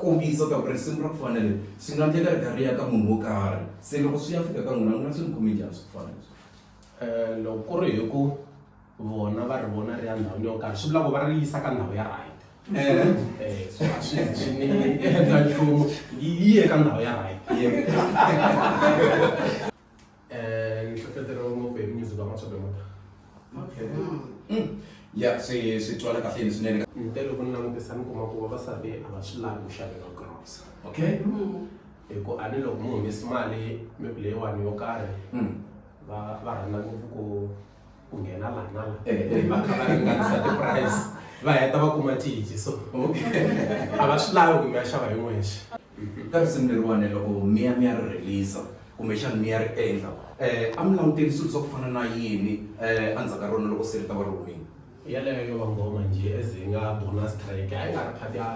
kombisa ka ku risimu ra ku fana leri swi nga endleka ri karhi ya ka munhu wo karhi se loko swi ya fika ka n'wina n'wina swi ni khomi njhani swi ku fana leswi loko ku ri hi ku vona va ri vona ri ya ndhawini yo karhi swi vula ku va ri yisa ka ndhawu ya right so a swi ni endla nchumu yi ye ka ndhawu ya right ni hlohloteriwa ngopfu hi music wa Maswebe Motha. ya swi twala kahle swinene ni tele ku ni langutisa ni kuma ku vavasati a va swi lavi ku xaveriwa gross okay hi ku a ni loko mu humesi mali maybe leyiwani yo karhi va rhandza ngopfu ku nghena laha na laha va kha va ringanisa ti-price va heta va kuma tici so a va swi lavi kumbe ya xava hi n'wexe ka risimu leriwani loko mi ya ri release kumbexani mi ya ri endla a mi languteli swilo swa ku fana na yini endzhaku ka rona loko se ri ta va ri humile yaleyo yo va ngoma njhe as hi nga bonus track a yi nga ri phati ya